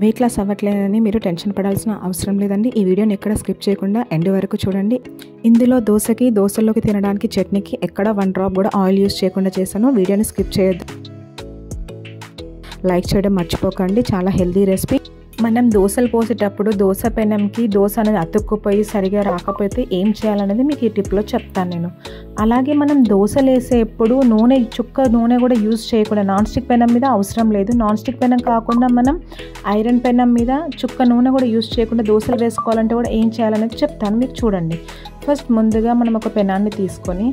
Weight loss అవ్వట్లేదని మీరు tension పడాల్సిన అవసరం లేదండి. ఈ వీడియోని ఎక్కడ స్కిప్ చేయకుండా ఎండ్ వరకు చూడండి. ఇందులో దోశలోకి తినడానికి చట్నీకి ఎక్కడ 1 డ్రాప్ కూడా ఆయిల్ యూస్ చేయకుండా చేశాను. వీడియోని స్కిప్ చేయొద్దు, లైక్ చేయడం మర్చిపోకండి. చాలా హెల్దీ రెసిపీ. మనం దోశలు పోసేటప్పుడు దోశ పెనంకి దోశ అనేది అతుక్కుపోయి సరిగా రాకపోతే ఏం చేయాలనేది మీకు ఈ టిప్లో చెప్తాను నేను. అలాగే మనం దోశలు వేసేప్పుడు చుక్క నూనె కూడా యూజ్ చేయకుండా, నాన్ స్టిక్ పెనం మీద అవసరం లేదు. నాన్ స్టిక్ పెనం కాకుండా మనం ఐరన్ పెనం మీద చుక్క నూనె కూడా యూజ్ చేయకుండా దోశలు వేసుకోవాలంటే కూడా ఏం చేయాలనేది చెప్తాను మీకు. చూడండి, ఫస్ట్ ముందుగా మనం ఒక పెనాన్ని తీసుకొని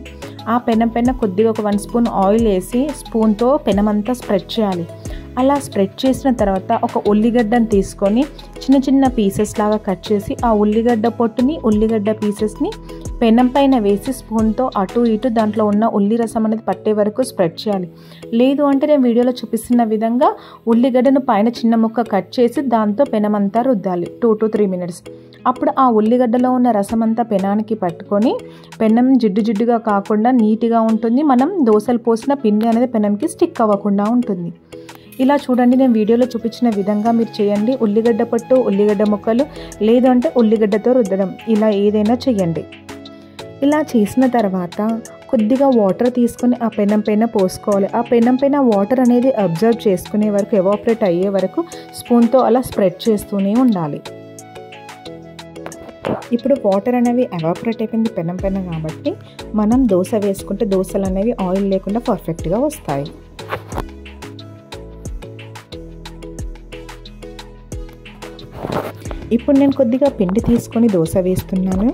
ఆ పెనం పైన కొద్దిగా ఒక 1 స్పూన్ ఆయిల్ వేసి స్పూన్తో పెనం అంతా స్ప్రెడ్ చేయాలి. అలా స్ప్రెడ్ చేసిన తర్వాత ఒక ఉల్లిగడ్డను తీసుకొని చిన్న చిన్న పీసెస్ లాగా కట్ చేసి ఆ ఉల్లిగడ్డ పొట్టుని ఉల్లిగడ్డ పీసెస్ని పెనం పైన వేసి స్పూన్తో అటు ఇటు దాంట్లో ఉన్న ఉల్లి రసం అనేది పట్టే వరకు స్ప్రెడ్ చేయాలి. లేదు అంటే నేను వీడియోలో చూపిస్తున్న విధంగా ఉల్లిగడ్డను పైన చిన్న ముక్క కట్ చేసి దాంతో పెనం అంతా రుద్దాలి 2 to 3 minutes. అప్పుడు ఆ ఉల్లిగడ్డలో ఉన్న రసం అంతా పెనానికి పట్టుకొని పెనం జిడ్డుగా కాకుండా నీట్గా ఉంటుంది. మనం దోశలు పోసిన పిండి అనేది పెనంకి స్టిక్ అవ్వకుండా ఉంటుంది. ఇలా చూడండి, నేను వీడియోలో చూపించిన విధంగా మీరు చేయండి. ఉల్లిగడ్డ పట్టు, ఉల్లిగడ్డ ముక్కలు, లేదు అంటే ఉల్లిగడ్డతో రుద్దడం, ఇలా ఏదైనా చేయండి. ఇలా చేసిన తర్వాత కొద్దిగా వాటర్ తీసుకొని ఆ పెనం పైన పోసుకోవాలి. ఆ పెనం పైన వాటర్ అనేది అబ్జర్వ్ చేసుకునే వరకు, ఎవాపరేట్ అయ్యే వరకు స్పూన్తో అలా స్ప్రెడ్ చేస్తూనే ఉండాలి. ఇప్పుడు వాటర్ అనేవి ఎవాపరేట్ అయిపోయింది పెనం పైన కాబట్టి మనం దోశ వేసుకుంటే దోశలు అనేవి ఆయిల్ లేకుండా పర్ఫెక్ట్గా వస్తాయి. ఇప్పుడు నేను కొద్దిగా పిండి తీసుకొని దోశ వేస్తున్నాను.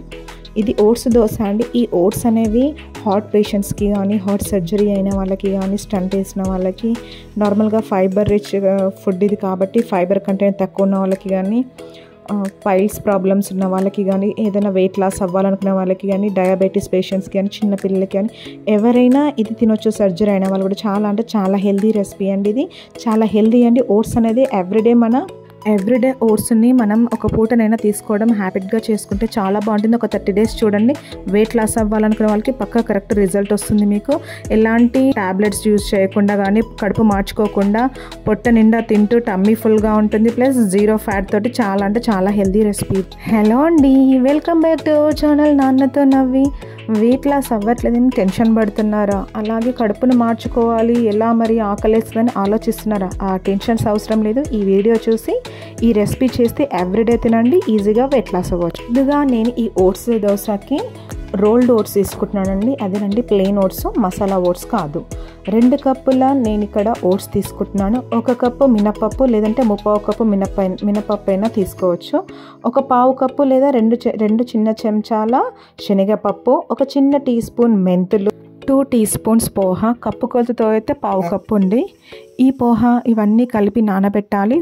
ఇది ఓట్స్ దోశ అండి. ఈ ఓట్స్ అనేవి హార్ట్ పేషెంట్స్కి కానీ, హార్ట్ సర్జరీ అయిన వాళ్ళకి కానీ, స్టంట్ వేసిన వాళ్ళకి, నార్మల్గా ఫైబర్ రిచ్ ఫుడ్ ఇది కాబట్టి ఫైబర్ కంటెంట్ తక్కువ ఉన్న వాళ్ళకి కానీ, పైల్స్ ప్రాబ్లమ్స్ ఉన్న వాళ్ళకి కానీ, ఏదైనా వెయిట్ లాస్ అవ్వాలనుకునే వాళ్ళకి కానీ, డయాబెటీస్ పేషెంట్స్కి కానీ, చిన్నపిల్లలకి కానీ ఎవరైనా ఇది తినొచ్చు. సర్జరీ అయిన వాళ్ళు కూడా చాలా అంటే చాలా హెల్దీ రెసిపీ అండి. ఇది చాలా హెల్దీ అండి. ఓట్స్ అనేది ఎవ్రీడే ఓట్స్ని మనం ఒక పూటనైనా తీసుకోవడం హ్యాబిట్గా చేసుకుంటే చాలా బాగుంటుంది. ఒక 30 days చూడండి. వెయిట్ లాస్ అవ్వాలనుకునే వాళ్ళకి పక్కా కరెక్ట్ రిజల్ట్ వస్తుంది. మీకు ఎలాంటి టాబ్లెట్స్ యూజ్ చేయకుండా కానీ, కడుపు మార్చుకోకుండా పొట్ట నిండా తింటూ టమ్మీ ఫుల్గా ఉంటుంది. ప్లస్ 0 ఫ్యాట్ తోటి చాలా అంటే చాలా హెల్దీ రెసిపీ. హలో అండి, welcome back to our channel నాన్నతో నవ్వి. వెయిట్ లాస్ అవ్వట్లేదని టెన్షన్ పడుతున్నారా? అలాగే కడుపును మార్చుకోవాలి, ఎలా మరి ఆకలేస్తుందని ఆలోచిస్తున్నారా? ఆ టెన్షన్స్ అవసరం లేదు. ఈ వీడియో చూసి ఈ రెసిపీ చేస్తే ఎవ్రీడే తినండి, ఈజీగా వెయిట్ లాస్ అవ్వచ్చు. ముందుగా నేను ఈ ఓట్స్ దోశకి రోల్డ్ ఓట్స్ తీసుకుంటున్నానండి. అదేనండి ప్లెయిన్ ఓట్స్, మసాలా ఓట్స్ కాదు. 2 కప్పుల నేను ఇక్కడ ఓట్స్ తీసుకుంటున్నాను. 1 కప్పు మినపప్పు, లేదంటే 3/4 కప్పు మినపప్పు అయినా తీసుకోవచ్చు. 1/4 కప్పు లేదా 2 చిన్న చెంచాల శనగపప్పు, 1 చిన్న టీ స్పూన్ మెంతులు, 2 టీ స్పూన్స్ పోహ, కప్పు కొలతతో అయితే 1/4 కప్పు ఉంది. ఈ పోహ ఇవన్నీ కలిపి నానబెట్టాలి.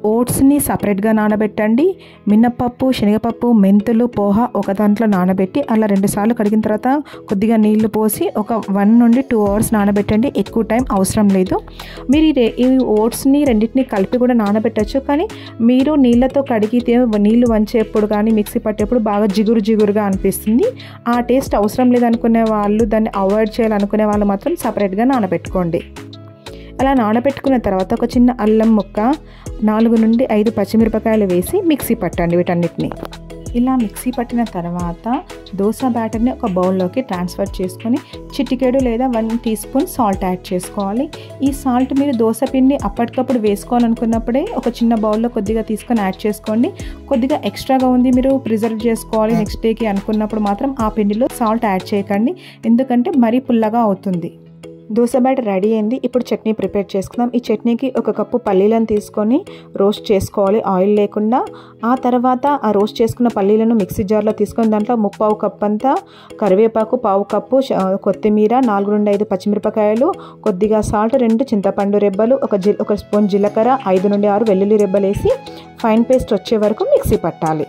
ఓట్స్ని సపరేట్గా నానబెట్టండి. మినపప్పు, శనగపప్పు, మెంతులు, పోహ ఒక దాంట్లో నానబెట్టి అలా 2 సార్లు కడిగిన తర్వాత కొద్దిగా నీళ్లు పోసి ఒక 1 నుండి 2 hours నానబెట్టండి. ఎక్కువ టైం అవసరం లేదు. మీరు ఈ ఓట్స్ని రెండింటిని కలిపి కూడా నానబెట్టచ్చు. కానీ మీరు నీళ్ళతో కడిగితే నీళ్లు వంచేప్పుడు కానీ మిక్సీ పట్టేప్పుడు బాగా జిగురుగా అనిపిస్తుంది. ఆ టేస్ట్ అవసరం లేదనుకునే వాళ్ళు, దాన్ని అవాయిడ్ చేయాలనుకునే వాళ్ళు మాత్రం సపరేట్గా నానబెట్టుకోండి. అలా నానబెట్టుకున్న తర్వాత ఒక చిన్న అల్లం ముక్క, 4 నుండి 5 పచ్చిమిరపకాయలు వేసి మిక్సీ పట్టండి వీటన్నిటిని. ఇలా మిక్సీ పట్టిన తర్వాత దోశ బ్యాటర్ని ఒక బౌల్లోకి ట్రాన్స్ఫర్ చేసుకొని చిటికెడు లేదా 1 టీ స్పూన్ సాల్ట్ యాడ్ చేసుకోవాలి. ఈ సాల్ట్ మీరు దోశ పిండి అప్పటికప్పుడు వేసుకోవాలనుకున్నప్పుడే ఒక చిన్న బౌల్లో కొద్దిగా తీసుకొని యాడ్ చేసుకోండి. కొద్దిగా ఎక్స్ట్రాగా ఉంది, మీరు ప్రిజర్వ్ చేసుకోవాలి నెక్స్ట్ డేకి అనుకున్నప్పుడు మాత్రం ఆ పిండిలో సాల్ట్ యాడ్ చేయకండి, ఎందుకంటే మరీ పుల్లగా అవుతుంది. దోశ బ్యాటర్ రెడీ అయింది. ఇప్పుడు చట్నీ ప్రిపేర్ చేసుకుందాం. ఈ చట్నీకి 1 కప్పు పల్లీలను తీసుకొని రోస్ట్ చేసుకోవాలి ఆయిల్ లేకుండా. ఆ తర్వాత ఆ రోస్ట్ చేసుకున్న పల్లీలను మిక్సీ జార్లో తీసుకొని దాంట్లో 3/4 కప్పు అంతా కరివేపాకు, 1/4 కప్పు కొత్తిమీర, 4 నుండి 5 పచ్చిమిరపకాయలు, కొద్దిగా సాల్ట్, 2 చింతపండు రెబ్బలు, 1 స్పూన్ జీలకర్ర, 5 నుండి 6 వెల్లుల్లి రెబ్బలు వేసి ఫైన్ పేస్ట్ వచ్చే వరకు మిక్సీ పట్టాలి.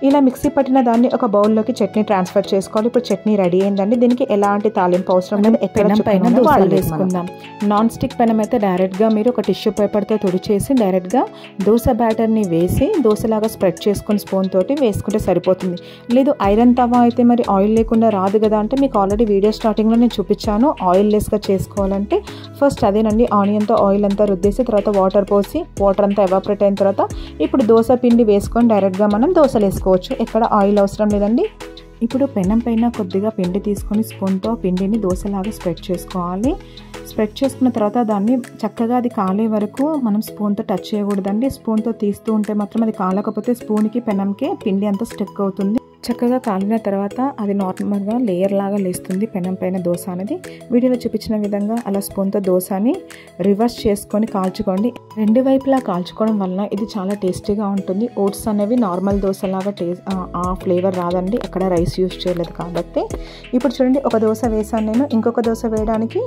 ఇలా మిక్సీ పట్టిన దాన్ని ఒక బౌల్లోకి చట్నీ ట్రాన్స్ఫర్ చేసుకోవాలి. ఇప్పుడు చట్నీ రెడీ అయిందండి. దీనికి ఎలాంటి తాలింపు అవసరం లేదు. ఎక్కడ పైన దోశలు వేసుకుందాం. నాన్ స్టిక్ పెనం అయితే డైరెక్ట్గా మీరు ఒక టిష్యూ పేపర్తో తుడిచేసి డైరెక్ట్గా దోశ బ్యాటర్ని వేసి దోశలాగా స్ప్రెడ్ చేసుకుని స్పూన్ తోటి వేసుకుంటే సరిపోతుంది. లేదు ఐరన్ తవా అయితే మరి ఆయిల్ లేకుండా రాదు కదా అంటే మీకు ఆల్రెడీ వీడియో స్టార్టింగ్లో నేను చూపించాను. ఆయిల్ లెస్గా చేసుకోవాలంటే ఫస్ట్ అదేనండి, ఆనియన్తో ఆయిల్ అంతా రుద్దేసి తర్వాత వాటర్ పోసి వాటర్ అంతా ఎవాపరేట్ అయిన తర్వాత ఇప్పుడు దోశ పిండి వేసుకొని డైరెక్ట్గా మనం దోశలు వేసుకోవచ్చు. ఎక్కడ ఆయిల్ అవసరం లేదండి. ఇప్పుడు పెనం పైన కొద్దిగా పిండి తీసుకొని స్పూన్తో పిండిని దోశలాగా స్ప్రెడ్ చేసుకోవాలి. స్ప్రెడ్ చేసుకున్న తర్వాత దాన్ని చక్కగా అది కాలే వరకు మనం స్పూన్తో టచ్ చేయకూడదండి. స్పూన్తో తీస్తూ ఉంటే మాత్రం అది కాలకపోతే స్పూన్కి పెనంకి పిండి అంతా స్టిక్ అవుతుంది. చక్కగా కాలిన తర్వాత అది నార్మల్గా లేయర్ లాగా లేస్తుంది పెనం పైన దోశ అనేది. వీడియోలో చూపించిన విధంగా అలా స్పూన్తో దోశని రివర్స్ చేసుకొని కాల్చుకోండి. రెండు వైపులా కాల్చుకోవడం వలన ఇది చాలా టేస్టీగా ఉంటుంది. ఓట్స్ అనేవి నార్మల్ దోశలాగా ఆ ఫ్లేవర్ రాదండి, ఎక్కడ రైస్ యూస్ చేయలేదు కాబట్టి. ఇప్పుడు చూడండి, ఒక దోశ వేసాను నేను, ఇంకొక దోశ వేయడానికి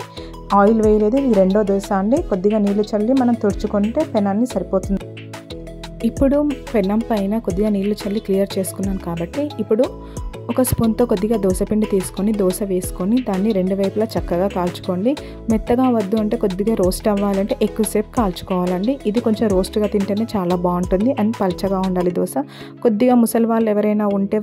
ఆయిల్ వేయలేదు. ఇది రెండో దోశ అండి. కొద్దిగా నీళ్లు చల్లి మనం తుడుచుకుంటే పెనాన్ని సరిపోతుంది. ఇప్పుడు పెనం పైన కొద్దిగా నీళ్లు చల్లి క్లియర్ చేసుకున్నాను కాబట్టి ఇప్పుడు ఒక స్పూన్తో కొద్దిగా దోశపిండి తీసుకొని దోశ వేసుకొని దాన్ని రెండు వైపులా చక్కగా కాల్చుకోండి. మెత్తగా వద్దు అంటే కొద్దిగా రోస్ట్ అవ్వాలంటే ఎక్కువసేపు కాల్చుకోవాలండి. ఇది కొంచెం రోస్ట్గా తింటేనే చాలా బాగుంటుంది అండ్ పల్చగా ఉండాలి దోశ. కొద్దిగా ముసలి వాళ్ళు ఎవరైనా ఉంటే